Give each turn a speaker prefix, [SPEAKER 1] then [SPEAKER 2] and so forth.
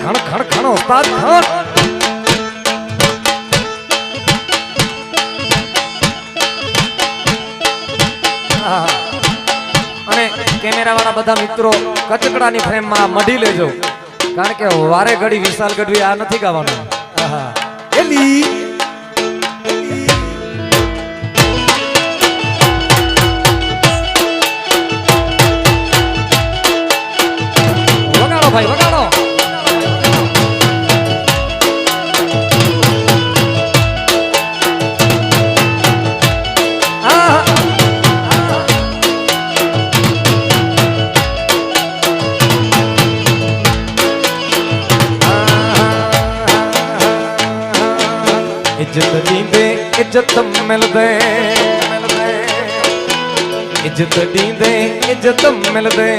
[SPEAKER 1] ખણ ખણ ખણ ઉસ્તાદ ખણ અને કેમેરા વાળા બધા મિત્રો કચકડાની ફ્રેમમાં મઢી લેજો કારણ કે વારે ઘડી વિશાલ ગઢવી આ નથી ગાવાનું. આહા એલી વગાડો ભાઈ વગાડો. इज्जत दींदे इज्जत मिल दे इज्जत दींदे इज्जत मिल दे